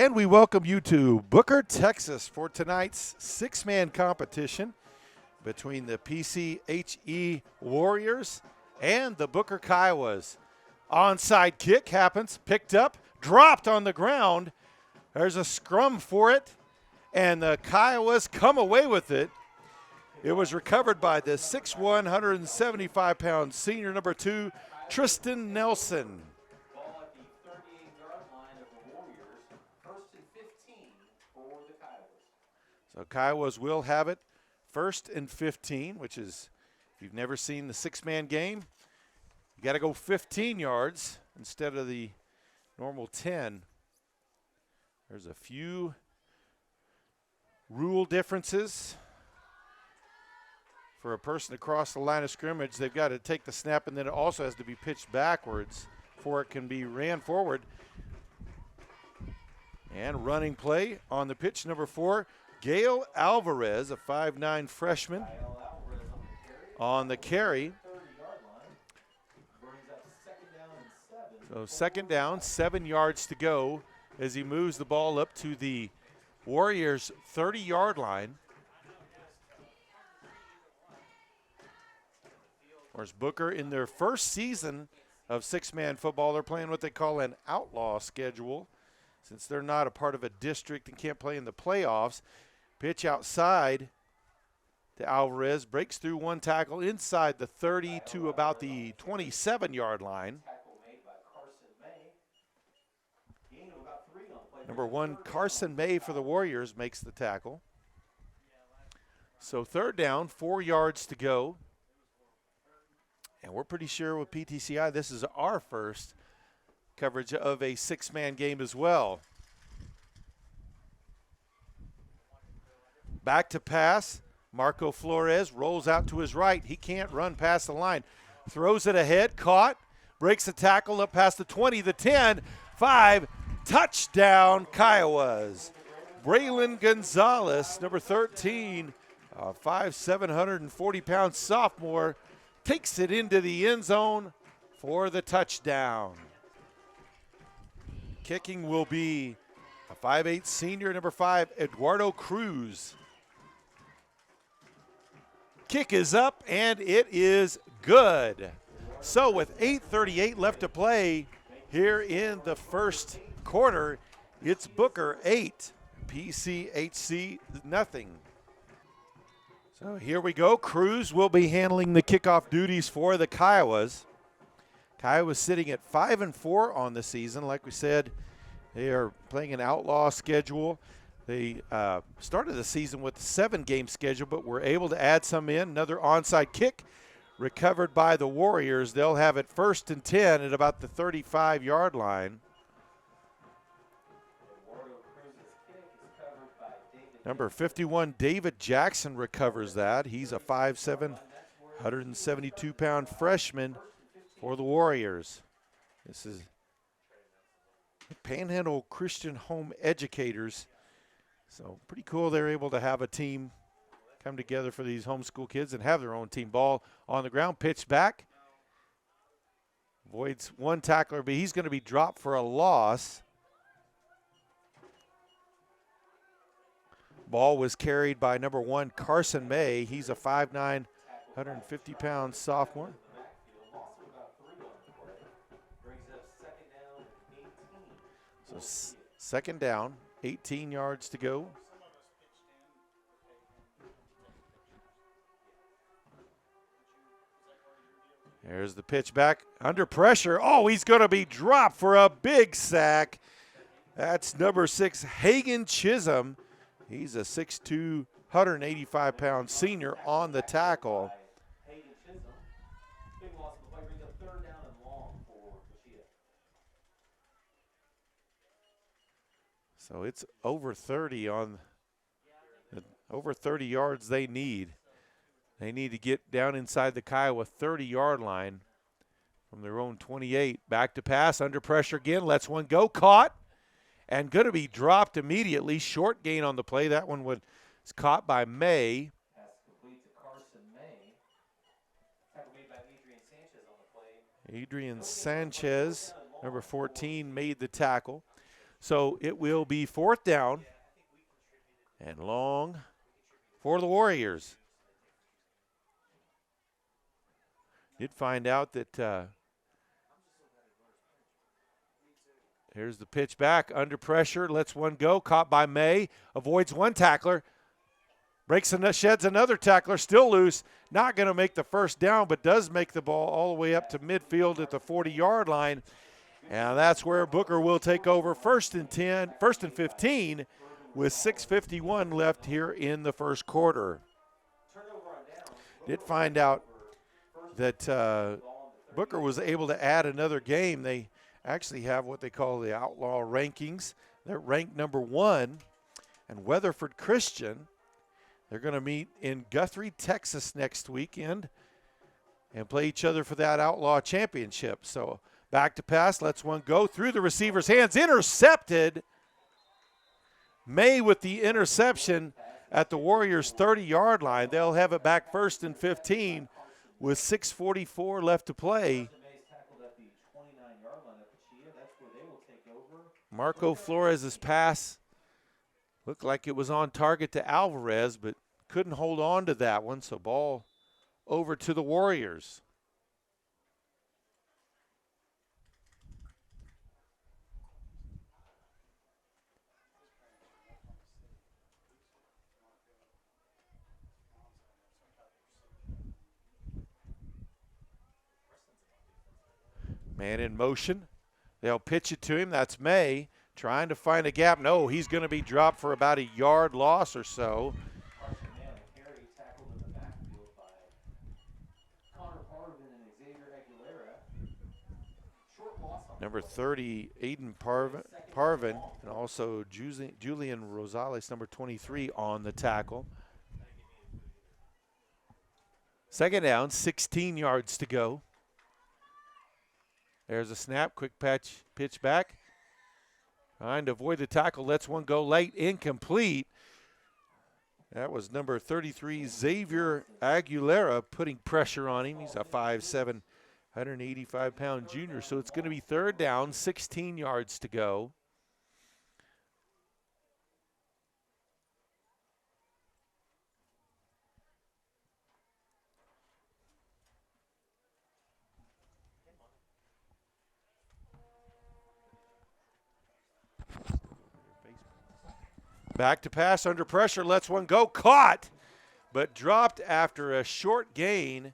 And we welcome you to Booker, Texas for tonight's six-man competition between the PCHE Warriors and the Booker Kiowas. Onside kick happens, picked up, dropped on the ground. There's a scrum for it, and the Kiowas come away with it. It was recovered by the 6'1", 175-pound senior number 2, Tristan Nelson. So Kiowas will have it 1st and 15, which is, if you've never seen the six-man game, you got to go 15 yards instead of the normal 10. There's a few rule differences. For a person to cross the line of scrimmage, they've got to take the snap, and then it also has to be pitched backwards before it can be ran forward. And running play on the pitch, number 4, Gail Alvarez, a 5'9" freshman, on the carry. So second down, 7 yards to go as he moves the ball up to the Warriors' 30-yard line. Of course, Booker, in their first season of six-man football, they're playing what they call an outlaw schedule, since they're not a part of a district and can't play in the playoffs. Pitch outside to Alvarez, breaks through one tackle inside the 30 to about the 27-yard line. Number 1, Carson May for the Warriors makes the tackle. So third down, 4 yards to go. And we're pretty sure with PTCI this is our first coverage of a six-man game as well. Back to pass. Marco Flores rolls out to his right. He can't run past the line. Throws it ahead, caught, breaks the tackle up past the 20, the 10, 5, touchdown Kiowas. Braylon Gonzalez, number 13, a 5'7", 140-pound sophomore, takes it into the end zone for the touchdown. Kicking will be a 5'8" senior, number 5, Eduardo Cruz. Kick is up, and it is good. So with 8:38 left to play here in the first quarter, it's Booker 8, PCHE nothing. So here we go. Cruz will be handling the kickoff duties for the Kiowas. Kiowas sitting at 5-4 on the season. Like we said, they are playing an outlaw schedule. They started the season with a 7-game schedule, but were able to add some in. Another onside kick recovered by the Warriors. They'll have it 1st and 10 at about the 35-yard line. Number 51, David Jackson, recovers that. He's a 5'7", 172-pound freshman for the Warriors. This is Panhandle Christian Home Educators. So pretty cool they're able to have a team come together for these homeschool kids and have their own team. Ball on the ground, pitch back. Avoids one tackler, but he's going to be dropped for a loss. Ball was carried by number 1, Carson May. He's a 5'9", 150-pound sophomore. So second down, 18 yards to go. There's the pitch back, under pressure. Oh, he's going to be dropped for a big sack. That's number 6, Hagan Chisholm. He's a 6'2", 185-pound senior on the tackle. So it's over 30 on over 30 yards they need. They need to get down inside the Kiowa 30-yard line from their own 28. Back to pass, under pressure again, lets one go, caught, and going to be dropped immediately. Short gain on the play. That one was caught by May. Adrian Sanchez, number 14, made the tackle. So it will be 4th down and long for the Warriors. Did find out that here's the pitch back, under pressure, lets one go, caught by May, avoids one tackler, sheds another tackler, still loose, not going to make the first down, but does make the ball all the way up to midfield at the 40-yard line. And that's where Booker will take over first and 15 with 6:51 left here in the first quarter. Did find out that Booker was able to add another game. They actually have what they call the outlaw rankings. They're ranked number 1. And Weatherford Christian, they're going to meet in Guthrie, Texas next weekend and play each other for that outlaw championship. So back to pass, lets one go through the receiver's hands, intercepted. May with the interception at the Warriors' 30-yard line. They'll have it back first and 15 with 6:44 left to play. Marco Flores' pass looked like it was on target to Alvarez, but couldn't hold on to that one, so ball over to the Warriors. Man in motion. They'll pitch it to him. That's May trying to find a gap. No, he's going to be dropped for about a yard loss or so. Number 30, Aiden Parvin, and also Julian Rosales, number 23, on the tackle. Second down, 16 yards to go. There's a snap, quick pitch back. Trying to avoid the tackle, lets one go late, incomplete. That was number 33, Xavier Aguilera, putting pressure on him. He's a 5'7", 185-pound junior. So it's going to be third down, 16 yards to go. Back to pass, under pressure, lets one go, caught, but dropped after a short gain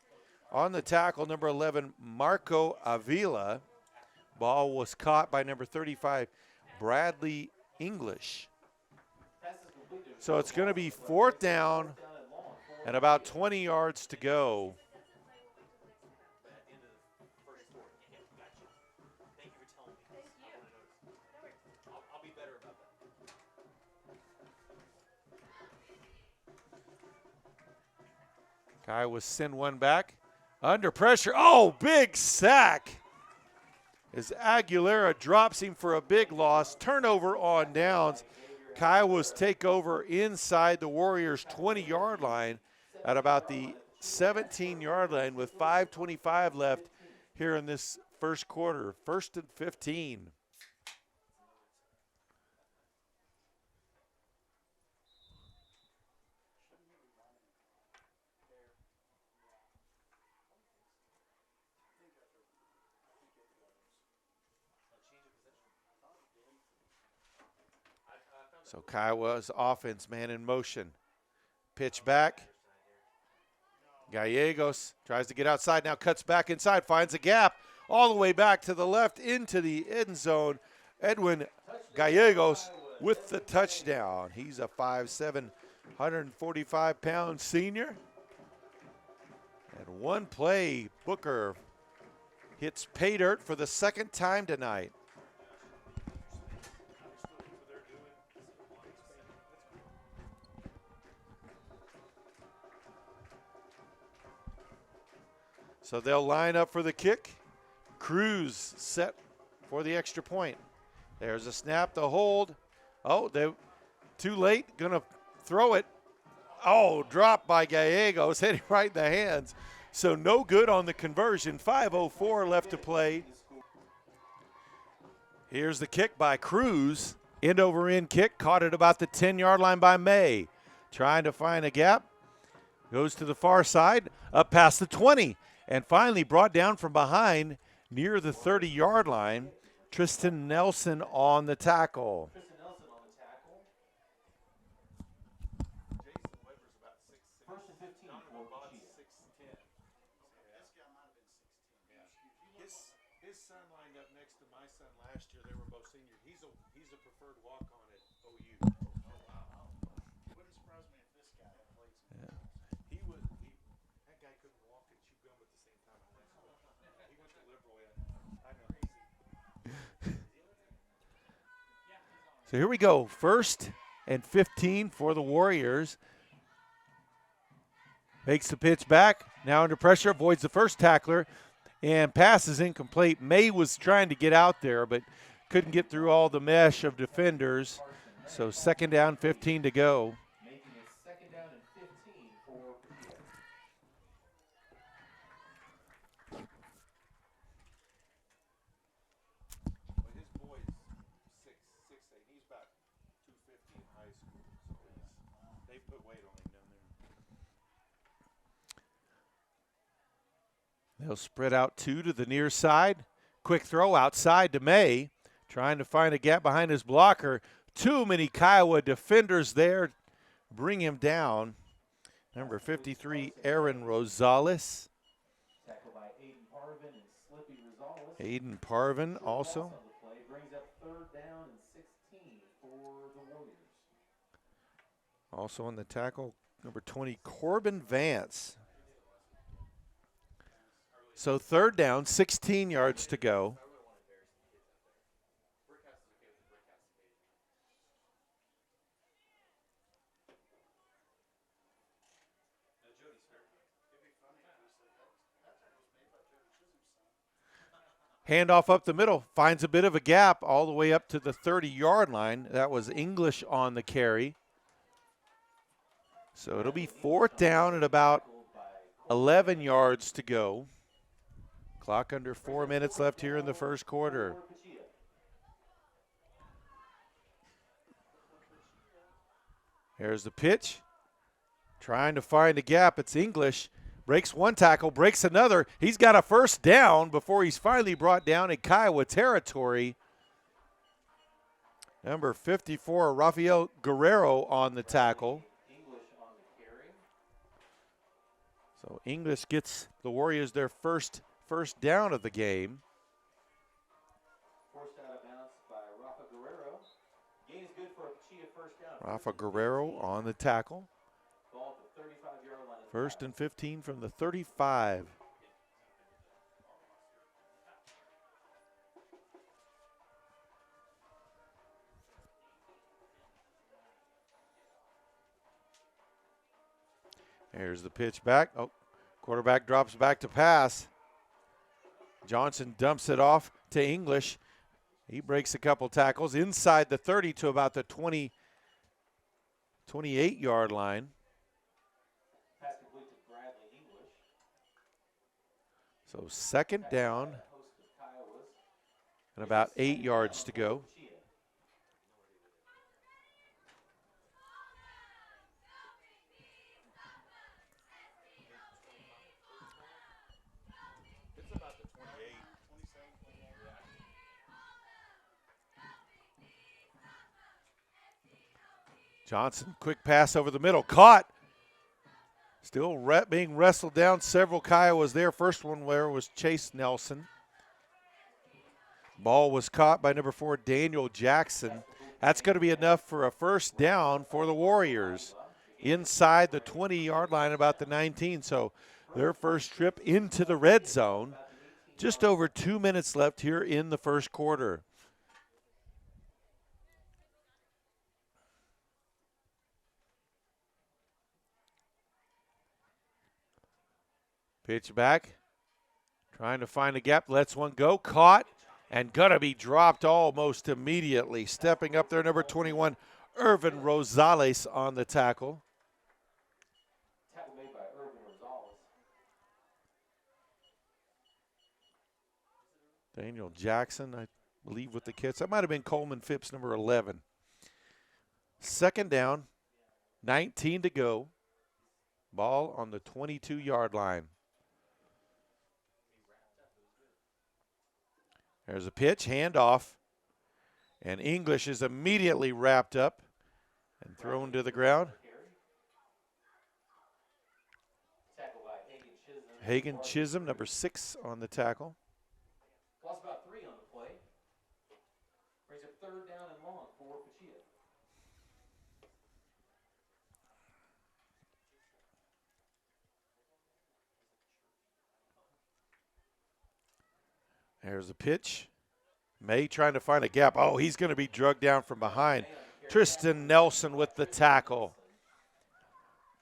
on the tackle, number 11, Marco Avila. Ball was caught by number 35, Bradley English. So it's going to be fourth down and about 20 yards to go. Kiowas send one back. Under pressure. Oh, big sack. As Aguilera drops him for a big loss. Turnover on downs. Kiowas take over inside the Warriors' 20-yard line at about the 17-yard line with 5:25 left here in this first quarter. First and 15. So Kiowa's offense, man in motion. Pitch back. Gallegos tries to get outside, now cuts back inside, finds a gap all the way back to the left into the end zone. Edwin Gallegos with the touchdown. He's a 5'7", 145-pound senior. And one play, Booker hits pay dirt for the second time tonight. So they'll line up for the kick. Cruz set for the extra point. There's a snap, the hold. Oh, they're too late, gonna throw it. Oh, dropped by Gallegos, hitting right in the hands. So no good on the conversion, 5:04 left to play. Here's the kick by Cruz. End over end kick, caught at about the 10-yard line by May. Trying to find a gap. Goes to the far side, up past the 20, and finally brought down from behind near the 30-yard line. Tristan Nelson on the tackle. His son lined up next to my son last year. They were both seniors. He's a preferred walk-on at OU. Oh, wow. It wouldn't surprise me if this guy had played some. Yeah. That guy couldn't walk and chew gum at the same time. He went to liberal, yeah. I know. So here we go. 1st and 15 for the Warriors. Makes the pitch back. Now under pressure, avoids the first tackler. And pass is incomplete. May was trying to get out there, but couldn't get through all the mesh of defenders. So 2nd down, 15 to go. Making it 2nd down and 15 for PTCI. Well, his boy is 6'8". He's about 250 in high school. So they put weight on him down there. They'll spread out 2 to the near side. Quick throw outside to May. Trying to find a gap behind his blocker. Too many Kiowa defenders there. Bring him down. Number 53, Aaron Rosales. Tackled by Aiden Parvin and Slippy Rosales. Aiden Parvin also. Brings up 3rd down and 16 for the Warriors. Also on the tackle, number 20, Corbin Vance. So 3rd down, 16 yards to go. Handoff up the middle, finds a bit of a gap all the way up to the 30-yard line. That was English on the carry. So it'll be 4th down at about 11 yards to go. Clock under 4 minutes left here in the first quarter. Here's the pitch. Trying to find a gap. It's English. Breaks one tackle, breaks another. He's got a 1st down before he's finally brought down in Kiowa territory. Number 54, Rafael Guerrero on the tackle. So English gets the Warriors their first down of the game. Forced out of bounds by Rafa Guerrero. Gain is good for a PCHE 1st down. Rafa Guerrero on the tackle. Ball at the 35-yard line. 1st and 15 from the 35. Here's the pitch back. Oh, quarterback drops back to pass. Johnson dumps it off to English. He breaks a couple tackles inside the 30 to about the 28-yard line. Pass complete to Bradley English. So 2nd down and about 8 yards to go. Johnson, quick pass over the middle, caught. Still being wrestled down. Several Kiowas there. First one where was Chase Nelson. Ball was caught by number 4, Daniel Jackson. That's going to be enough for a 1st down for the Warriors. Inside the 20-yard line, about the 19. So their first trip into the red zone. Just over 2 minutes left here in the first quarter. Pitch back, trying to find a gap, lets one go, caught, and gonna be dropped almost immediately. Stepping up there, number 21, Irvin Rosales on the tackle. Tackle made by Irvin Rosales. Daniel Jackson, I believe, with the kits. That might have been Coleman Phipps, number 11. Second down, 19 to go. Ball on the 22-yard line. There's a pitch, handoff, and English is immediately wrapped up and thrown to the ground. Hagen Chisholm, number 6 on the tackle. Lost about 3 on the play. Brings up third down and long for PCHE. There's a pitch. May trying to find a gap. Oh, he's going to be drugged down from behind. Tristan Nelson with the tackle.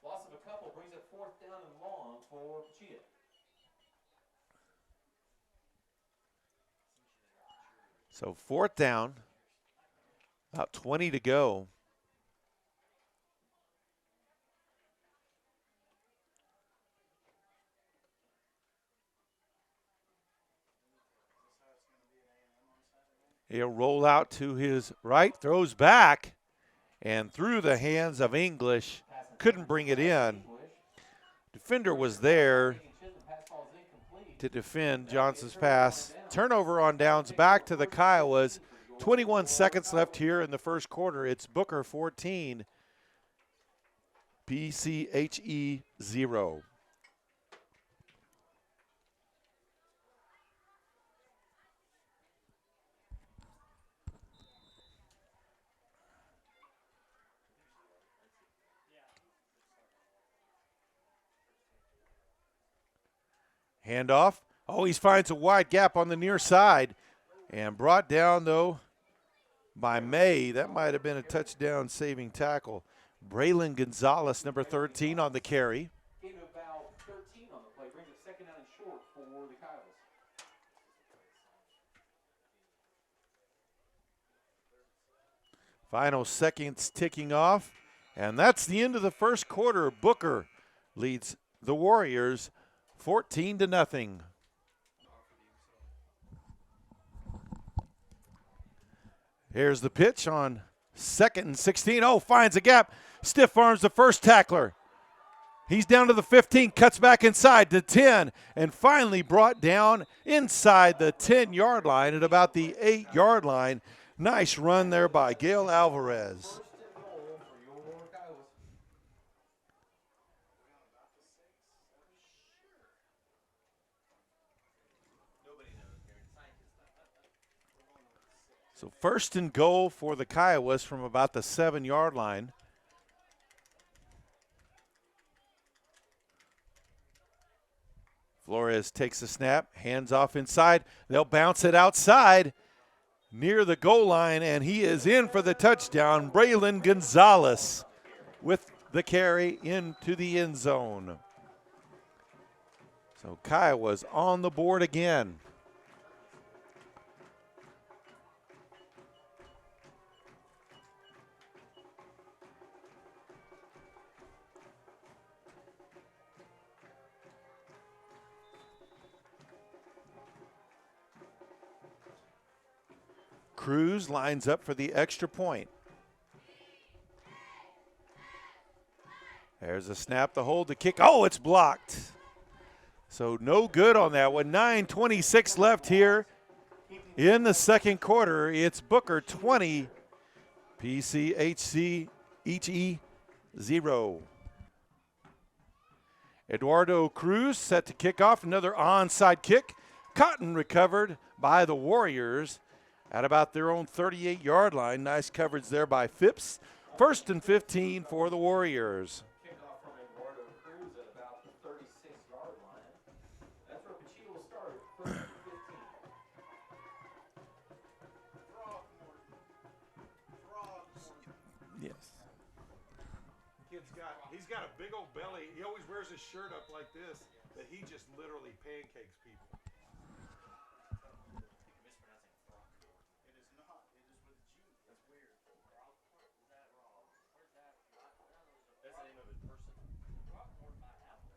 Loss of a couple brings up fourth down and long for PCHE. So fourth down, about 20 to go. He'll roll out to his right, throws back, and through the hands of English. Couldn't bring it in. Defender was there to defend Johnson's pass. Turnover on downs back to the Kiowas. 21 seconds left here in the first quarter. It's Booker 14, PCHE 0. Handoff. Oh, he finds a wide gap on the near side and brought down, though, by May. That might have been a touchdown saving tackle. Braylon Gonzalez, number 13 on the carry. Gain of about 13 on the play. Brings it second down and short for the Kiowas. Final seconds ticking off. And that's the end of the first quarter. Booker leads the Warriors 14-0. Here's the pitch on 2nd and 16. Oh, finds a gap. Stiff arms the first tackler. He's down to the 15, cuts back inside the 10, and finally brought down inside the 10-yard line at about the 8-yard line. Nice run there by Gail Alvarez. So first and goal for the Kiowas from about the 7-yard line. Flores takes the snap, hands off inside. They'll bounce it outside near the goal line, and he is in for the touchdown. Braylon Gonzalez with the carry into the end zone. So Kiowas on the board again. Cruz lines up for the extra point. There's a snap, the hold, the kick. Oh, it's blocked. So no good on that one. 9:26 left here in the second quarter. It's Booker 20, PCHE 0. Eduardo Cruz set to kick off. Another onside kick. Cotton recovered by the Warriors at about their own 38-yard line. Nice coverage there by Phipps. 1st and 15 for the Warriors. Kickoff from Eduardo Cruz at about the 36-yard line. That's where PCHE will start. 1st and 15. Yes. He's got a big old belly. He always wears his shirt up like this, that he just literally pancakes people.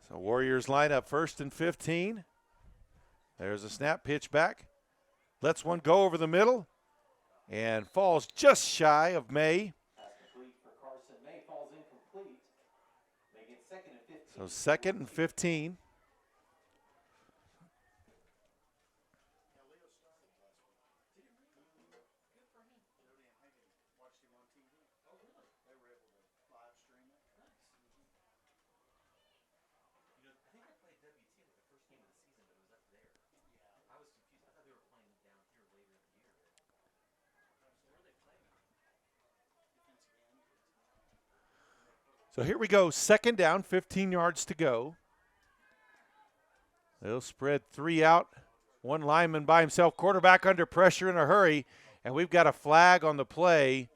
So Warriors line up 1st and 15. There's a snap, pitch back. Lets one go over the middle and falls just shy of May. second and 15. So 2nd and 15. You know, I think I played WT like the first game of the season, but it was up there. I was confused. I thought they were playing down here later in the year. So here we go, 2nd down, 15 yards to go. They'll spread 3 out. One lineman by himself, quarterback under pressure in a hurry, and we've got a flag on the play,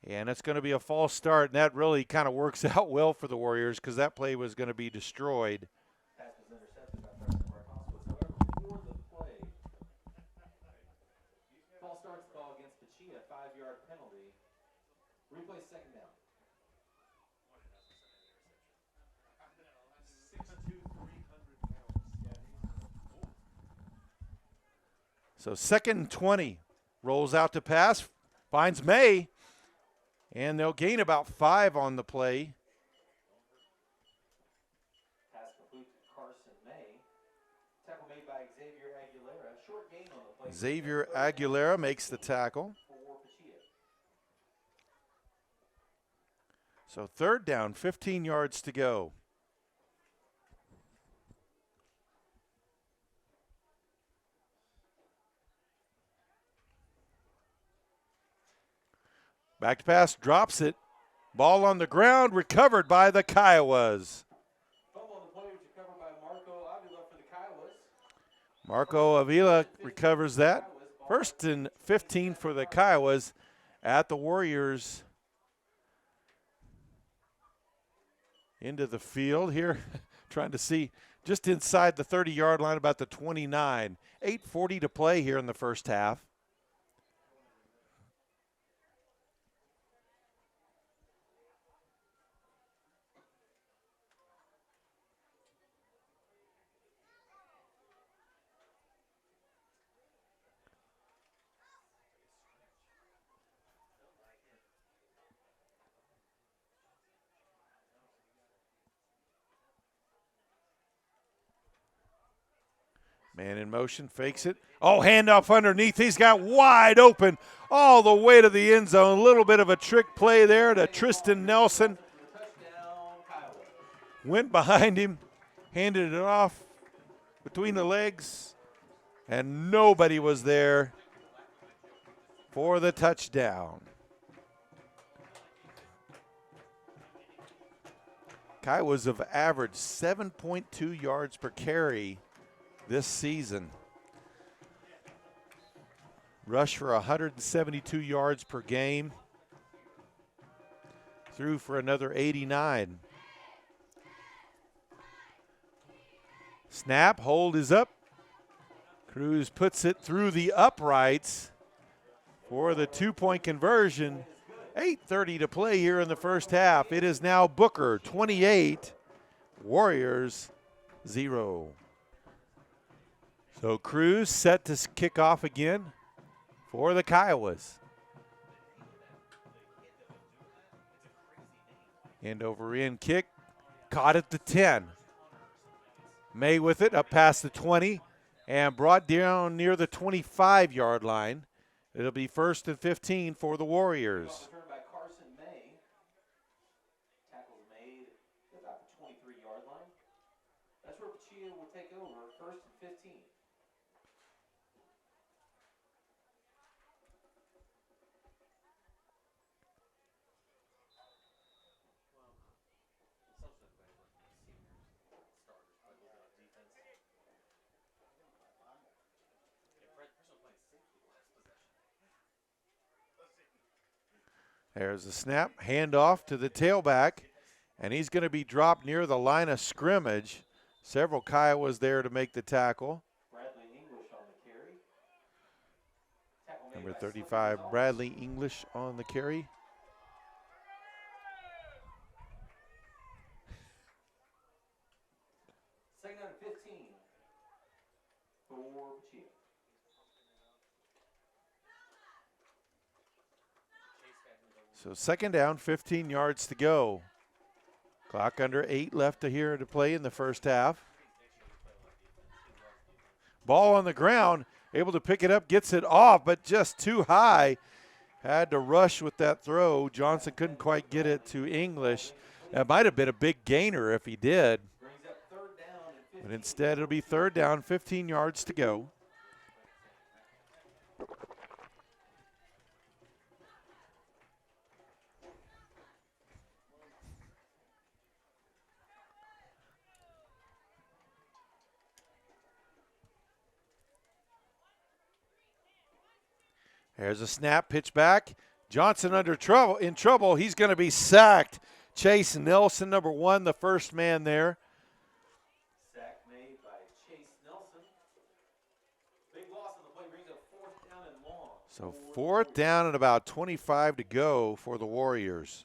and it's going to be a false start, and that really kind of works out well for the Warriors because that play was going to be destroyed. Pass was intercepted by Preston Marcoswitz. However, before the play, false starts call against PCHE, a 5-yard penalty. Replay second down. 6'2", 300 pounds. So 2nd and 20, rolls out to pass, finds May, and they'll gain about 5 on the play. Pass complete to Carson May. Tackle made by Xavier Aguilera. Short gain on the play. Xavier Aguilera makes the tackle. For PCHE. So 3rd down, 15 yards to go. Back to pass, drops it. Ball on the ground, recovered by the Kiowas. Fumble on the play was recovered by Marco Avila for the Kiowas. Marco Avila recovers that. 1st and 15 for the Kiowas at the Warriors. Into the field here, trying to see just inside the 30-yard line, about the 29. 8:40 to play here in the first half. Man in motion, fakes it. Oh, handoff underneath. He's got wide open all the way to the end zone. A little bit of a trick play there to Tristan Nelson. Touchdown, Kiowas. Went behind him, handed it off between the legs, and nobody was there for the touchdown. Kiowas have averaged 7.2 yards per carry this season. Rush for 172 yards per game. Threw for another 89. Snap, hold is up. Cruz puts it through the uprights for the 2-point conversion. 8:30 to play here in the first half. It is now Booker 28, Warriors 0. So Cruz set to kick off again for the Kiowas. End over end kick, caught at the 10. May with it, up past the 20, and brought down near the 25-yard line. It'll be 1st and 15 for the Warriors. Returned by Carson May. Tackles made at about the 23-yard line. That's where PCHE will take over, 1st and 15. There's the snap, handoff to the tailback, and he's going to be dropped near the line of scrimmage. Several Kiowas there to make the tackle. Bradley English on the carry. Tackle made Number by 35, Slippers Bradley English on the carry. Second down and 15 for PCHE. So 2nd down, 15 yards to go. Clock under 8 left to here to play in the first half. Ball on the ground, able to pick it up, gets it off, but just too high. Had to rush with that throw. Johnson couldn't quite get it to English. That might have been a big gainer if he did. But instead, it'll be third down, 15 yards to go. There's a snap, pitch back. Johnson in trouble. He's going to be sacked. Chase Nelson, number 1, the first man there. Sack made by Chase Nelson. Big loss on the play, brings up fourth down and long. So fourth down and about 25 to go for the Warriors.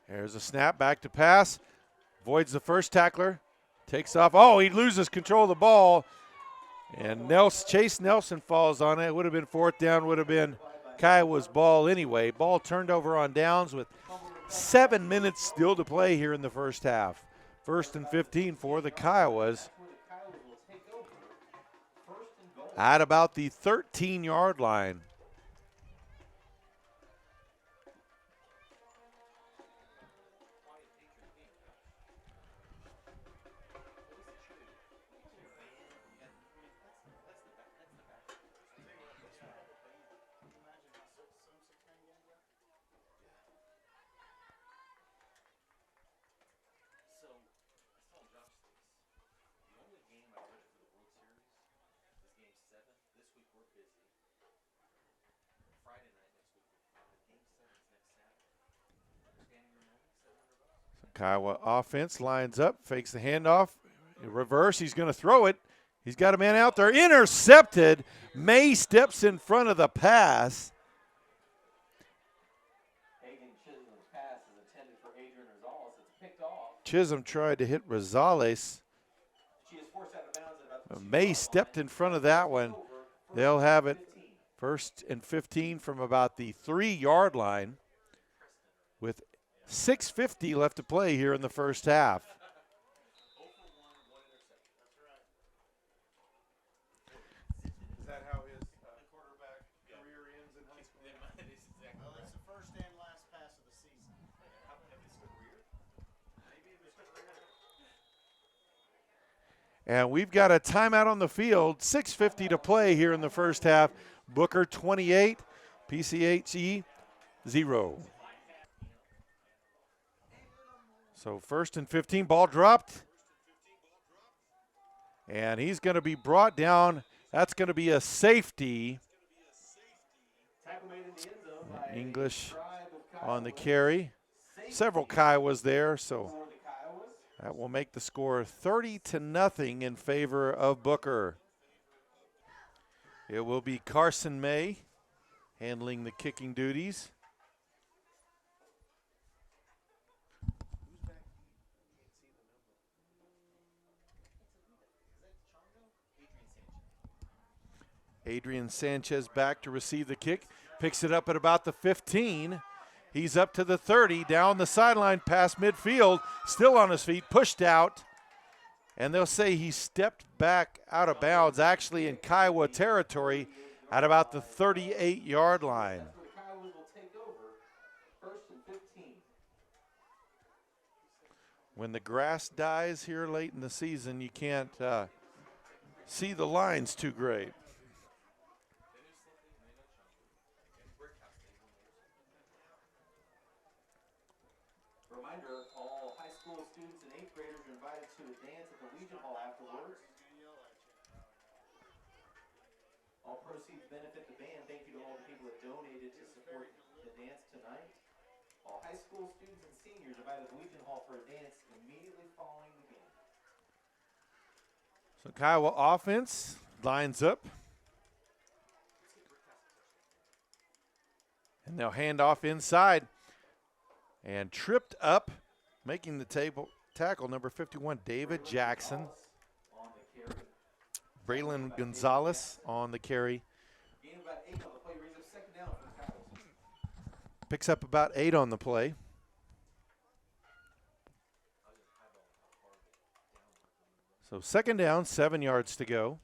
There's a snap, back to pass. Voids the first tackler. Takes off. Oh, he loses control of the ball. And Chase Nelson falls on it. Would have been fourth down, would have been Kiowa's ball anyway. Ball turned over on downs with 7 minutes still to play here in the first half. First and 15 for the Kiowas. At about the 13-yard line. Kiowa offense lines up, fakes the handoff. In reverse, he's going to throw it. He's got a man out there. Intercepted. May steps in front of the pass. Chisholm tried to hit Rosales. May stepped in front of that one. They'll have it first and 15 from about the 3-yard line with 6:50 left to play here in the first half. Is that how his quarterback career ends in high school? Well, it's the first and last pass of the season. And we've got a timeout on the field. 6:50 to play here in the first half. Booker 28, PCHE 0. So first and 15, ball dropped. And he's going to be brought down. That's going to be a safety. English on the carry. Several Kiowas there, so that will make the score 30-0 in favor of Booker. It will be Carson May handling the kicking duties. Adrian Sanchez back to receive the kick. Picks it up at about the 15. He's up to the 30, down the sideline, past midfield, still on his feet, pushed out. And they'll say he stepped back out of bounds, actually in Kiowa territory, at about the 38-yard line. When the grass dies here late in the season, you can't see the lines too great. Reminder, all high school students and 8th graders are invited to a dance at the Legion Hall afterwards. All proceeds benefit the band. Thank you to all the people that donated to support the dance tonight. All high school students and seniors invited to the Legion Hall for a dance immediately following the game. So Kiowa offense lines up. And they'll hand off inside. And tripped up Making the tackle, number 51, David Jackson. On the carry. Braylon Gonzalez on the carry. Gain of about 8 on the play, brings up second down for the Kiowas. Picks up about 8 on the play. So second down, 7 yards to go.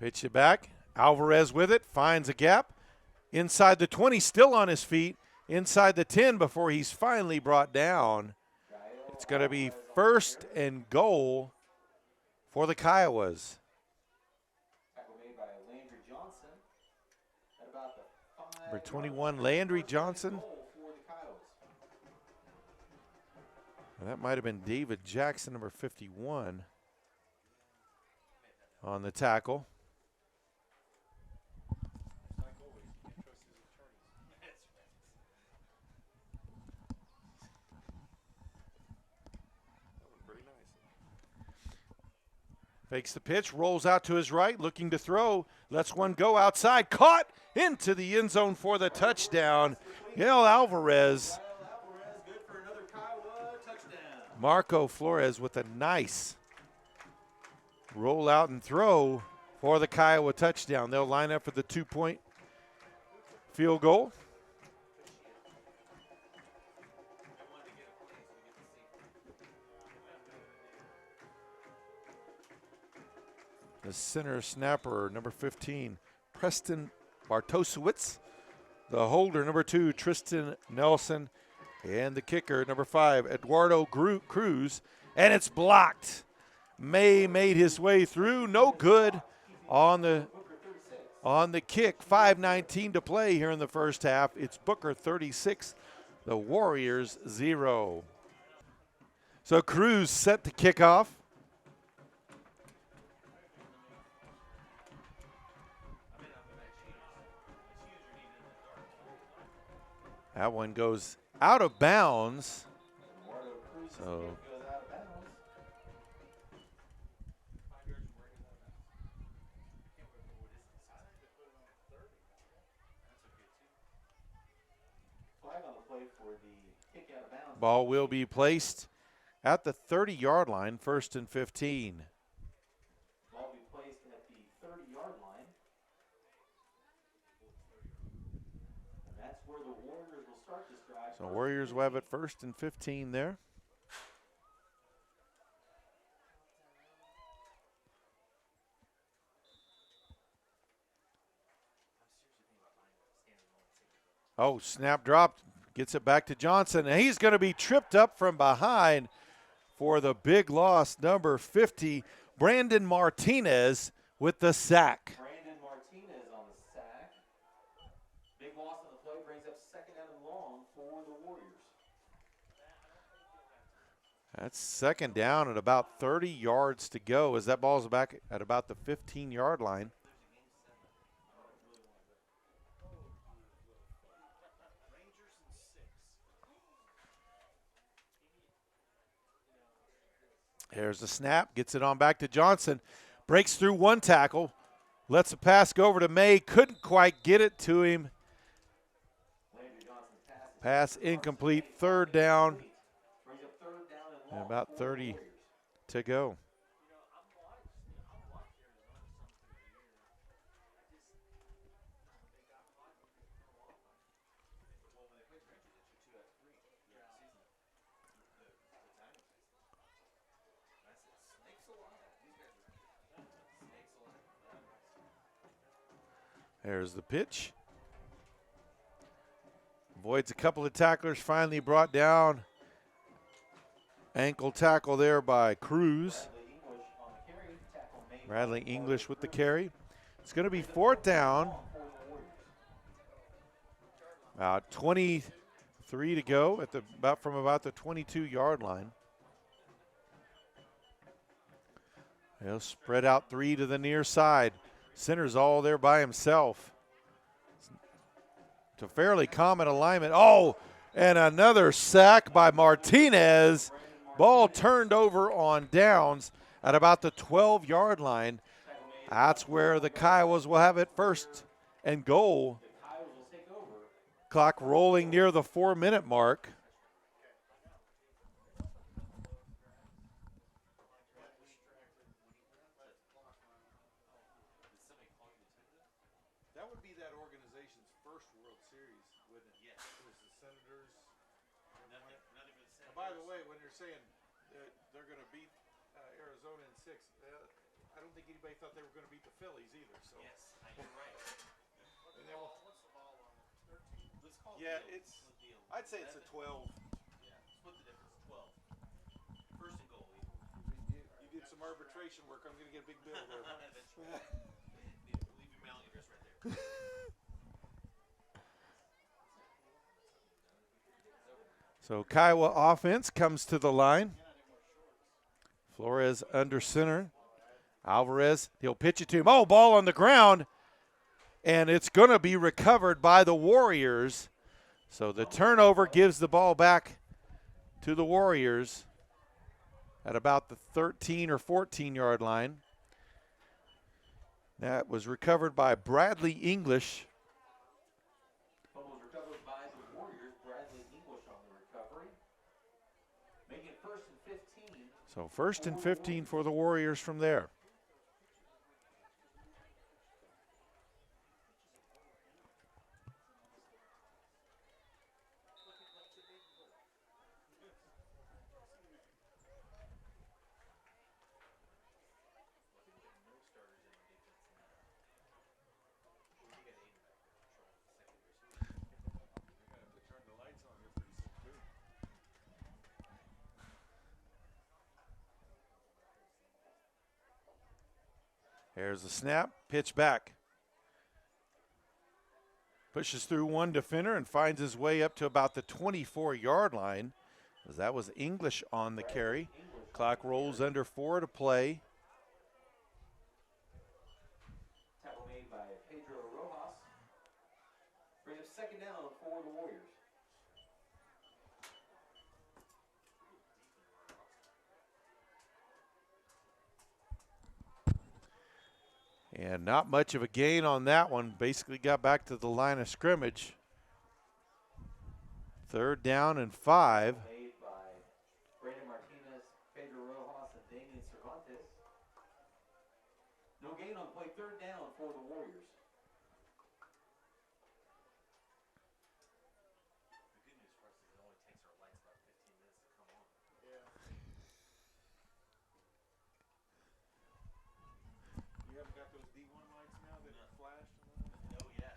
Pitch it back. Alvarez with it, finds a gap. Inside the 20, still on his feet. Inside the 10 before he's finally brought down. It's going to be first and goal for the Kiowas. Tackle made by Landry Johnson. At about the 5. Number 21, Landry Johnson. Goal for the Kiowas. That might have been David Jackson, number 51, on the tackle. Fakes the pitch, rolls out to his right, looking to throw, lets one go outside, caught into the end zone for the touchdown. Yale Alvarez. Alvarez, good for another Kiowa touchdown. Marco Flores with a nice roll out and throw for the Kiowa touchdown. They'll line up for the 2-point field goal. The center snapper, number 15, Preston Bartosiewicz. The holder, number 2, Tristan Nelson. And the kicker, number 5, Eduardo Cruz. And it's blocked. May made his way through. No good on the kick. 5:19 to play here in the first half. It's Booker 36, the Warriors 0. So Cruz set to kick off. That one goes out of bounds. So Goes out of bounds. Flag on the play for the kick out of bounds. ball will be placed at the 30-yard line, 1st and 15. Ball will be placed at the 30-yard line. And that's where the Warriors will start this drive. So Warriors will have it 1st and 15 there. Oh, snap dropped. Gets it back to Johnson, and he's going to be tripped up from behind for the big loss, number 50, Brandon Martinez with the sack. Brandon Martinez on the sack. Big loss on the play, brings up 2nd down and long for the Warriors. That's 2nd down at about 30 yards to go as that ball's back at about the 15-yard line. There's the snap, gets it on back to Johnson, breaks through one tackle, lets the pass go over to May, couldn't quite get it to him. Pass incomplete, 3rd down, and about 30 to go. There's the pitch. Avoids a couple of tacklers, finally brought down. Ankle tackle there by Cruz. Bradley English with the carry. It's going to be 4th down. 23 to go at from about the 22-yard line. They'll spread out 3 to the near side. Center's all there by himself. It's a fairly common alignment. Oh, and another sack by Martinez. Ball turned over on downs at about the 12-yard line. That's where the Kiowas will have it 1st and goal Clock rolling near the 4-minute mark. That would be that organization's first World Series, wouldn't it? Yes. It was the Senators. And by the way, when they're saying they're going to beat Arizona in 6, I don't think anybody thought they were going to beat the Phillies either. So. Yes, you're right. And then What's the ball on it? 13? Let's call yeah, it it's. I'd say it's a 12. Yeah, split the difference. 12. First and goal. You did some arbitration work. I'm going to get a big bill there. That's right. Leave your mailing address right there. So Kiowa offense comes to the line. Flores under center. Alvarez, he'll pitch it to him. Oh, ball on the ground. And it's going to be recovered by the Warriors. So the turnover gives the ball back to the Warriors at about the 13 or 14-yard line. That was recovered by Bradley English. Fumble was recovered by the Warriors. Bradley English on the recovery. Making it 1st and 15. So 1st and 15 for the Warriors from there. There's the snap, pitch back. Pushes through one defender and finds his way up to about the 24-yard line, as that was English on the carry. Clock rolls under 4 to play. Tackle made by Pedro Rojas. Bring up 2nd down for the Warriors. And not much of a gain on that one. Basically got back to the line of scrimmage. 3rd down and 5. Made by Brandon Martinez, Pedro Rojas, and Damian Cervantes. No gain on the play. 3rd down for the Warriors. The good news for us is it only takes our lights about 15 minutes to come on. You haven't got those D1 lights now that flash? Oh, yeah.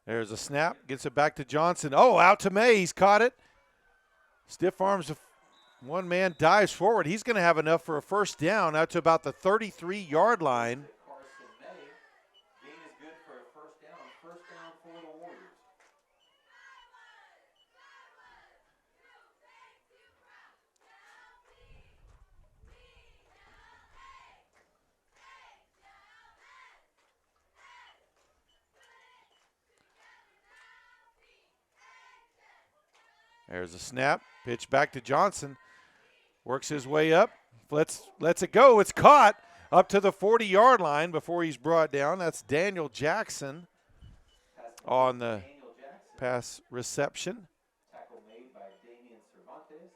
There's a snap, gets it back to Johnson. Oh, out to May, he's caught it. Stiff arms, one man dives forward. He's going to have enough for a 1st down out to about the 33-yard line. Carson May. Gain is good for a 1st down. 1st down for the Warriors. There's a snap, pitch back to Johnson. Works his way up, lets it go. It's caught up to the 40-yard line before he's brought down. That's Daniel Jackson on the pass reception. Tackle made by Damian Cervantes.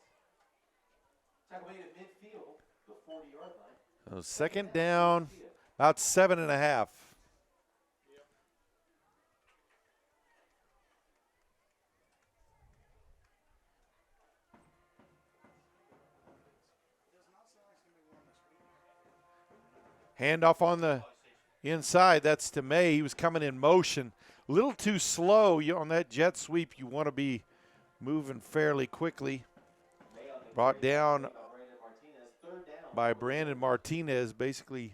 Tackle made at midfield, the 40-yard line. So 2nd down, about 7.5. Handoff on the inside. That's to May. He was coming in motion. A little too slow on that jet sweep. You want to be moving fairly quickly. Brought down by Brandon Martinez, basically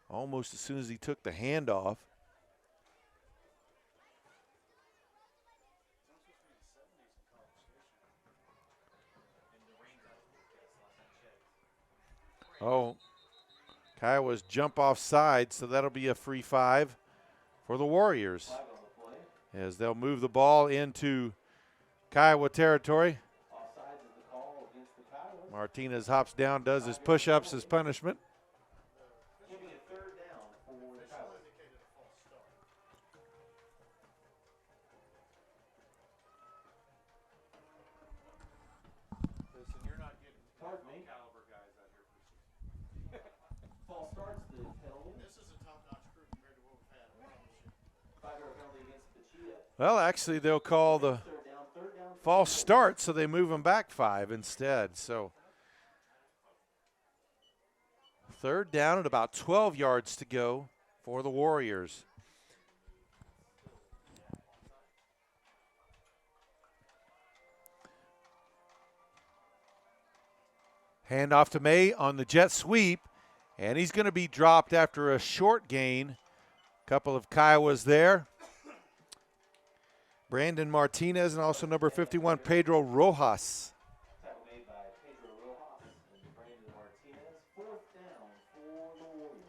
almost as soon as he took the handoff. Oh, Kiowa's jump off side, so that'll be a free 5 for the Warriors as they'll move the ball into Kiowa territory. Martinez hops down, does his push-ups as punishment. Well, actually, they'll call the false start, so they move him back 5 instead. So 3rd down at about 12 yards to go for the Warriors. Handoff to May on the jet sweep, and he's going to be dropped after a short gain. Couple of Kiowas there. Brandon Martinez and also number 51, Pedro Rojas. Tackle made by Pedro Rojas and Brandon Martinez. 4th down for the Warriors.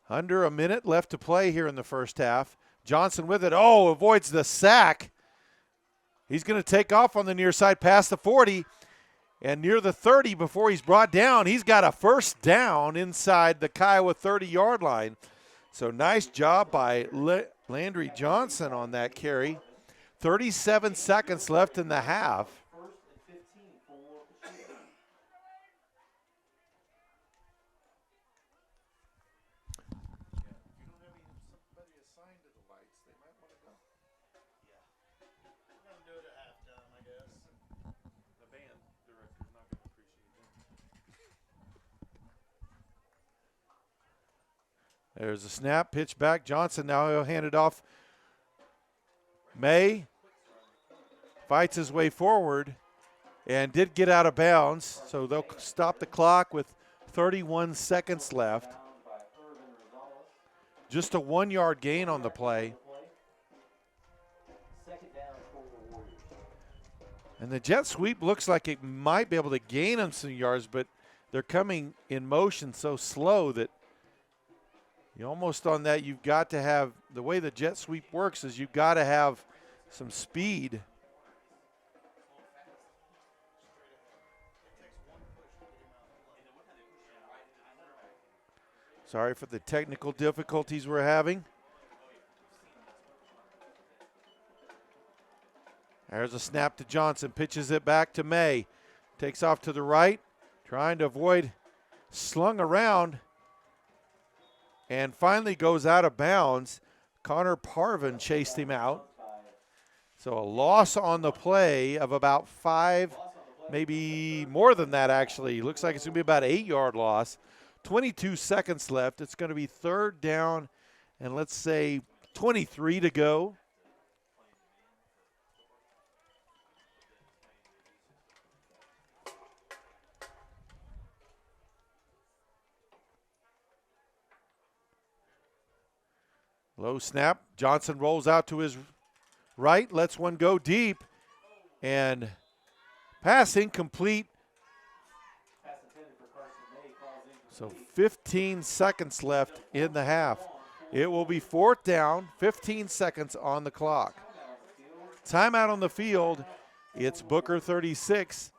Under a minute left to play here in the first half. Johnson with it. Oh, avoids the sack. He's going to take off on the near side past the 40 and near the 30 before he's brought down. He's got a first down inside the Kiowa 30-yard line. So nice job by Landry Johnson on that carry. 37 seconds left in the half. 1st and 15 for PCHE. If you don't have somebody assigned to the lights, they might want to go. We're gonna do it at halftime, I guess. The band director's not going to appreciate that. There's a snap, pitch back. Johnson now he'll hand it off. May fights his way forward and did get out of bounds, so they'll stop the clock with 31 seconds left. Just a 1-yard gain on the play. 2nd down for the Warriors. And the jet sweep looks like it might be able to gain them some yards, but they're coming in motion so slow that you almost on that you've got to have, the way the jet sweep works is you've got to have some speed. Sorry for the technical difficulties we're having. There's a snap to Johnson, pitches it back to May. Takes off to the right, trying to avoid, slung around, and finally goes out of bounds. Connor Parvin chased him out. So a loss on the play of about 5, maybe more than that actually. Looks like it's going to be about 8-yard loss. 22 seconds left. It's going to be 3rd down and let's say 23 to go. Low snap. Johnson rolls out to his right, lets one go deep, and pass incomplete. So 15 seconds left in the half. It will be 4th down, 15 seconds on the clock. Timeout on the field. It's Booker 36,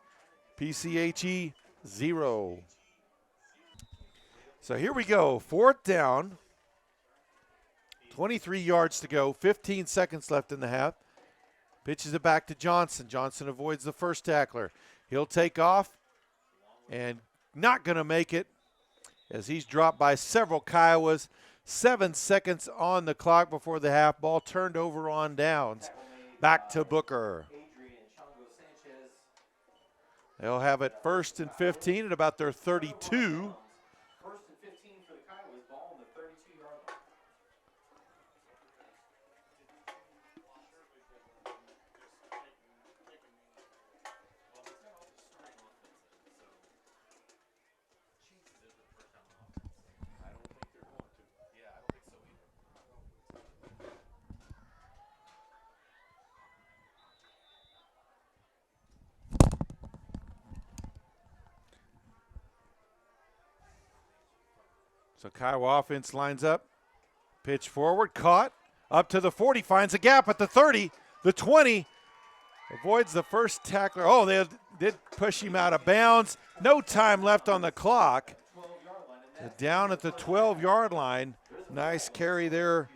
PCHE 0. So here we go, 4th down. 23 yards to go, 15 seconds left in the half. Pitches it back to Johnson. Johnson avoids the first tackler. He'll take off and not going to make it as he's dropped by several Kiowas. 7 seconds on the clock before the half. Ball turned over on downs. Back to Booker. They'll have it 1st and 15 at about their 32. 1st and 15 for the Kiowas. Ball on the 32-yard line. So Kiowa offense lines up. Pitch forward, caught. Up to the 40, finds a gap at the 30, the 20. Avoids the first tackler. Oh, they did push him out of bounds. No time left on the clock. Down at the 12-yard line. Nice carry there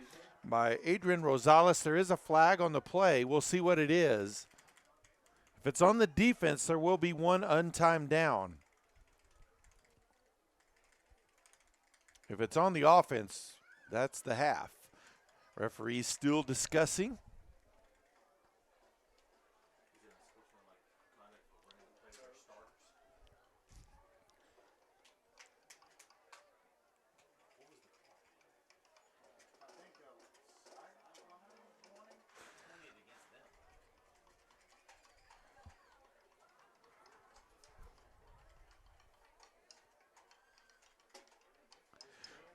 by Adrian Rosales. There is a flag on the play. We'll see what it is. If it's on the defense, there will be one untimed down. If it's on the offense, that's the half. Referee's still discussing.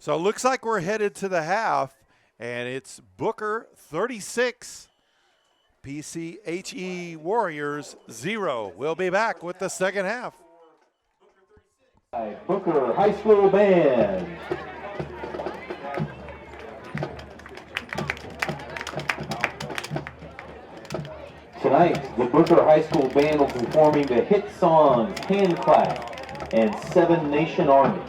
So it looks like we're headed to the half, and it's Booker 36, PCHE Warriors 0. We'll be back with the second half. Booker High School Band. Tonight, the Booker High School Band will be performing the hit songs Hand Clap and Seven Nation Army.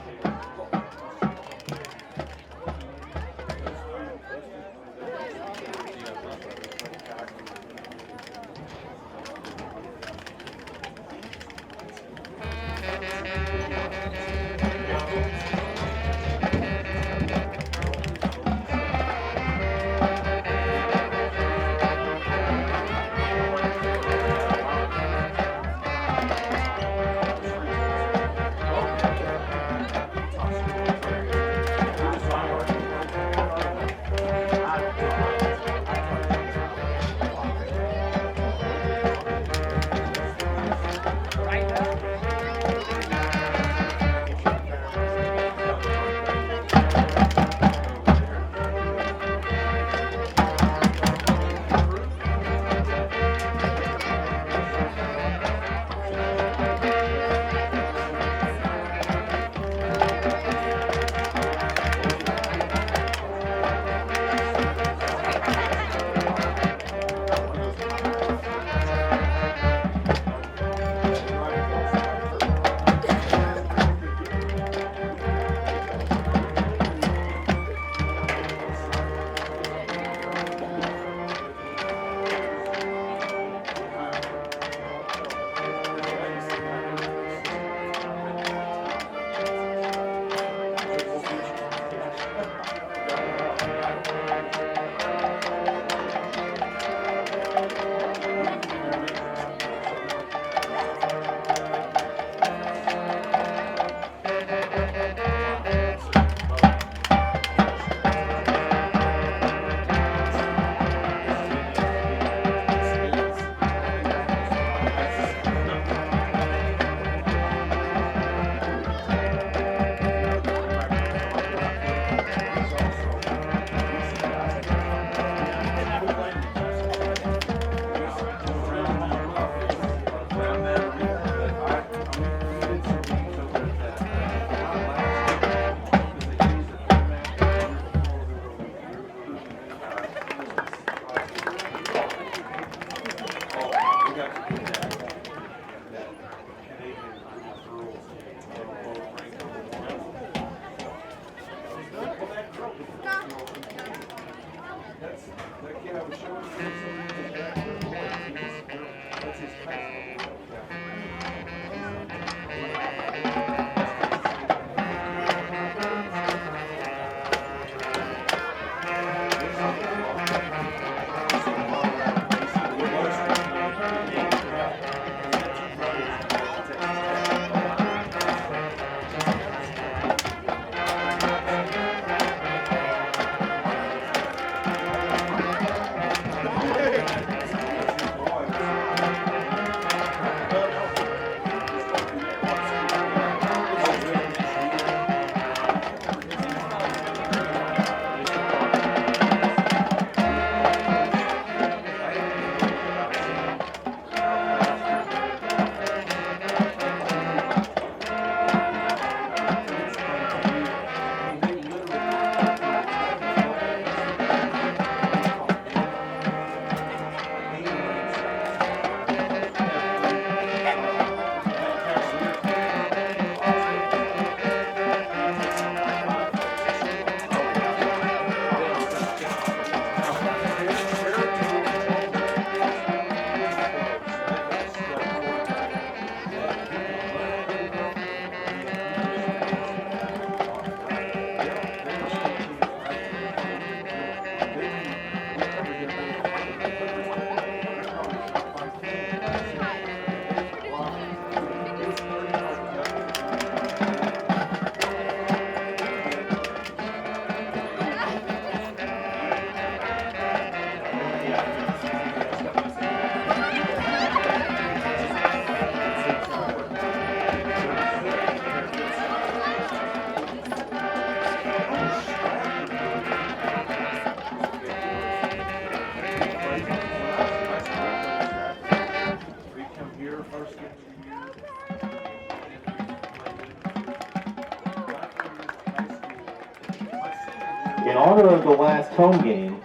of the last home game,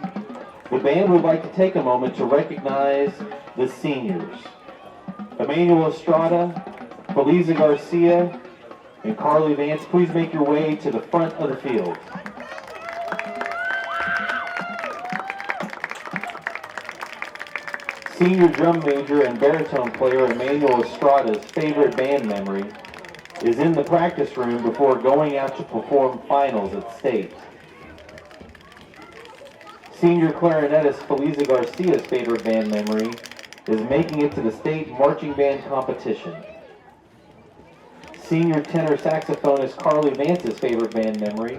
the band would like to take a moment to recognize the seniors. Emmanuel Estrada, Feliza Garcia, and Carly Vance, please make your way to the front of the field. Senior drum major and baritone player Emmanuel Estrada's favorite band memory is in the practice room before going out to perform finals at state. Senior clarinetist Feliza Garcia's favorite band memory is making it to the state marching band competition. Senior tenor saxophonist Carly Vance's favorite band memory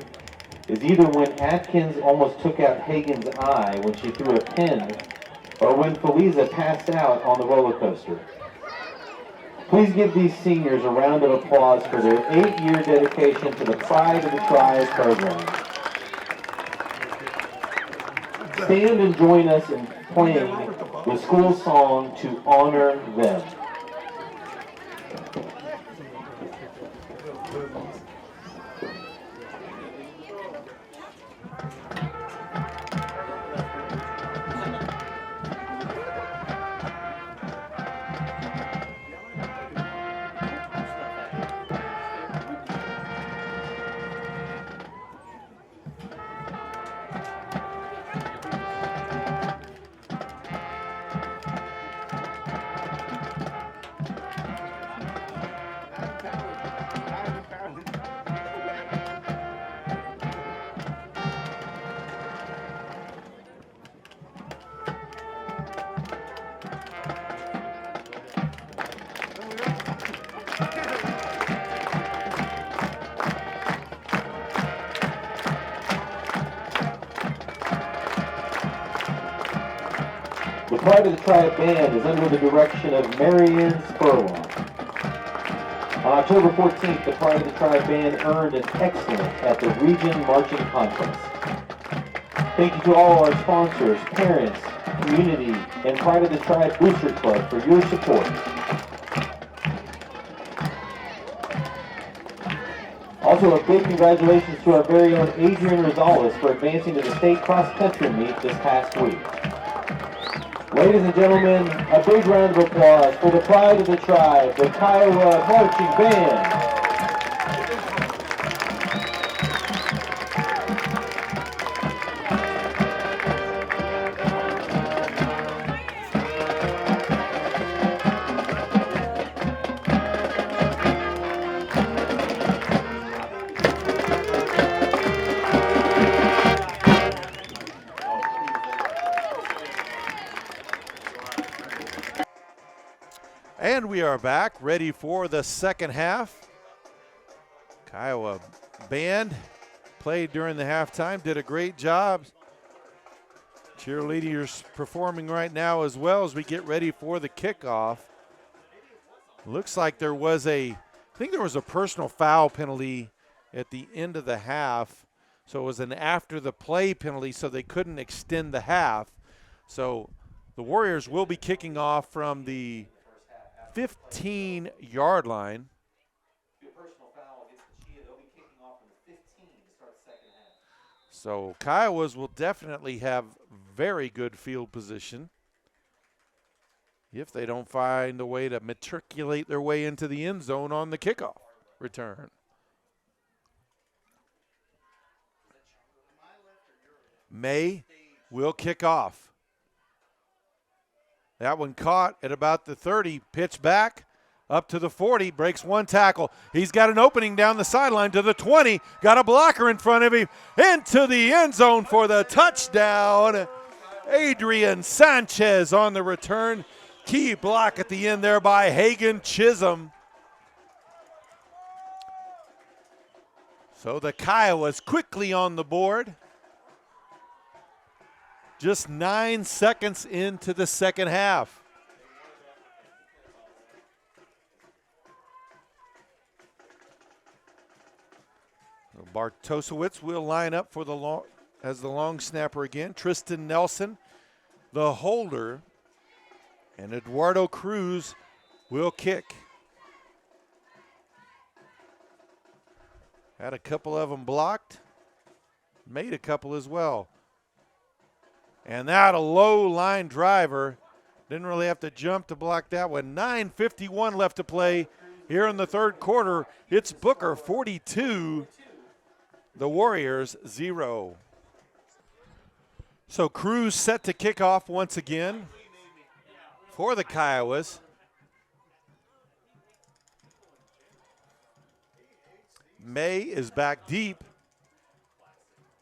is either when Atkins almost took out Hagen's eye when she threw a pin, or when Feliza passed out on the roller coaster. Please give these seniors a round of applause for their 8-year dedication to the Pride of the Tribe program. Stand and join us in playing the school song to honor them. The Pride of the Tribe Band is under the direction of Marianne Spurlong. On October 14th, the Pride of the Tribe Band earned an excellent at the Region Marching Contest. Thank you to all our sponsors, parents, community, and Pride of the Tribe Booster Club for your support. Also, a big congratulations to our very own Adrian Rosales for advancing to the state cross-country meet this past week. Ladies and gentlemen, a big round of applause for the Pride of the Tribe, the Kiowa Marching Band. And we are back, ready for the second half. Kiowa band played during the halftime, did a great job. Cheerleaders performing right now as well as we get ready for the kickoff. Looks like there was I think there was a personal foul penalty at the end of the half. So it was an after the play penalty, so they couldn't extend the half. So the Warriors will be kicking off from the 15-yard line. So Kiowas will definitely have very good field position if they don't find a way to matriculate their way into the end zone on the kickoff return. May will kick off. That one caught at about the 30, pitch back up to the 40, breaks one tackle. He's got an opening down the sideline to the 20, got a blocker in front of him, into the end zone for the touchdown. Adrian Sanchez on the return. Key block at the end there by Hagen Chisholm. So the Kiowas quickly on the board. Just 9 seconds into the second half. Bartosewicz will line up for as the long snapper again. Tristan Nelson, the holder, and Eduardo Cruz will kick. Had a couple of them blocked. made a couple as well. And that a low line driver. Didn't really have to jump to block that one. 9:51 left to play here in the third quarter. It's Booker 42, the Warriors 0. So Cruz set to kick off once again for the Kiowas. May is back deep.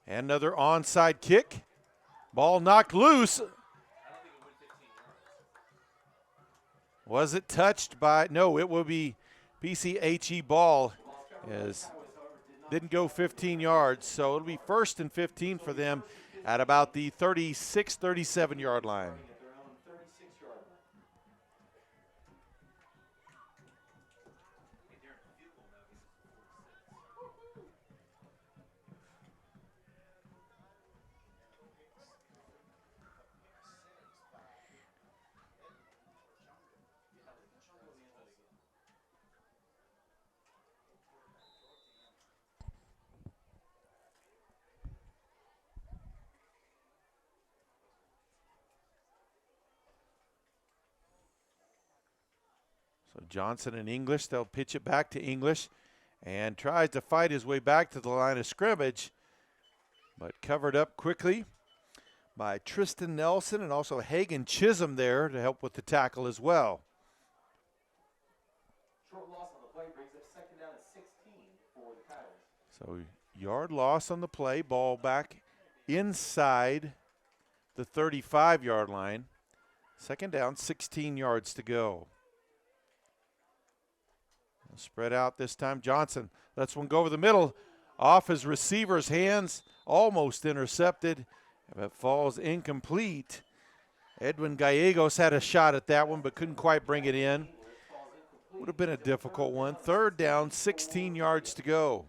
And another onside kick. Ball knocked loose. Was it touched by? No, it will be PCHE ball. Didn't go 15 yards, so it'll be 1st and 15 for them at about the 36, 37-yard line. So Johnson and English, they'll pitch it back to English and tries to fight his way back to the line of scrimmage, but covered up quickly by Tristan Nelson and also Hagan Chisholm there to help with the tackle as well. Short loss on the play brings up 2nd down at 16 for the Kiowas. So yard loss on the play, ball back inside the 35-yard line. 2nd down, 16 yards to go. Spread out this time. Johnson lets one go over the middle. Off his receiver's hands. Almost intercepted. But falls incomplete. Edwin Gallegos had a shot at that one but couldn't quite bring it in. Would have been a difficult one. 3rd down, 16 yards to go.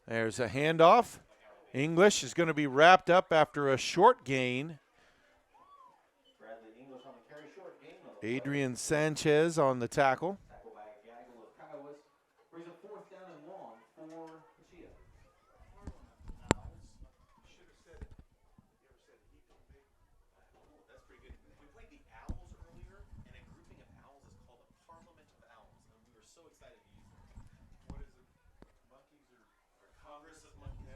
There's a handoff. English is going to be wrapped up after a short gain. Adrian Sanchez on the tackle. Brings a 4th down and long for PCHE. That's pretty good. We played the Owls earlier, and a grouping of owls is called the Parliament of Owls, and we were so excited to use it. What is it? Monkeys or Congress of Monkeys.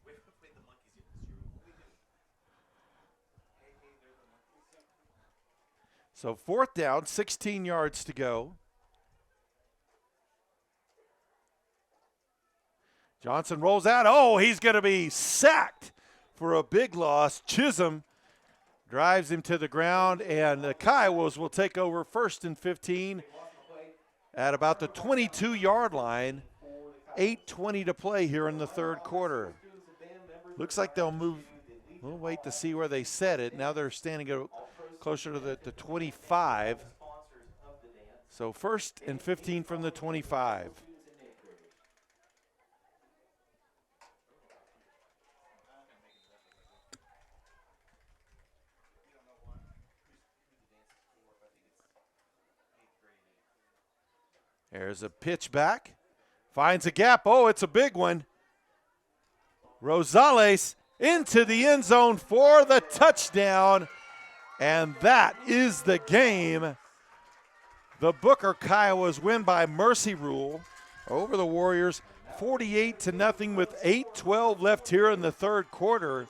We haven't played the monkeys yet this year. What do we do? Hey, they're the monkeys. So 4th down, 16 yards to go. Johnson rolls out. Oh, he's going to be sacked for a big loss. Chisholm drives him to the ground, and the Kiowas will take over 1st and 15 at about the 22-yard line. 8:20 to play here in the third quarter. Looks like they'll move. We'll wait to see where they set it. Now they're standing closer to the 25. So 1st and 15 from the 25. There's a pitch back. Finds a gap. Oh, it's a big one. Rosales into the end zone for the touchdown. And that is the game. The Booker Kiowas win by mercy rule over the Warriors, 48-0 with 8:12 left here in the third quarter.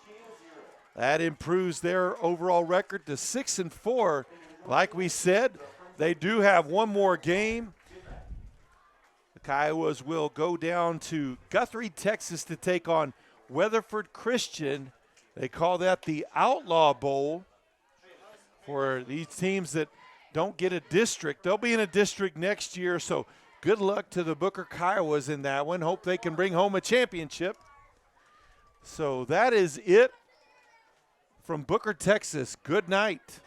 That improves their overall record to 6-4. Like we said, they do have one more game. The Kiowas will go down to Guthrie, Texas to take on Weatherford Christian. They call that the Outlaw Bowl for these teams that don't get a district. They'll be in a district next year, so good luck to the Booker Kiowas in that one. Hope they can bring home a championship. So that is it from Booker, Texas. Good night.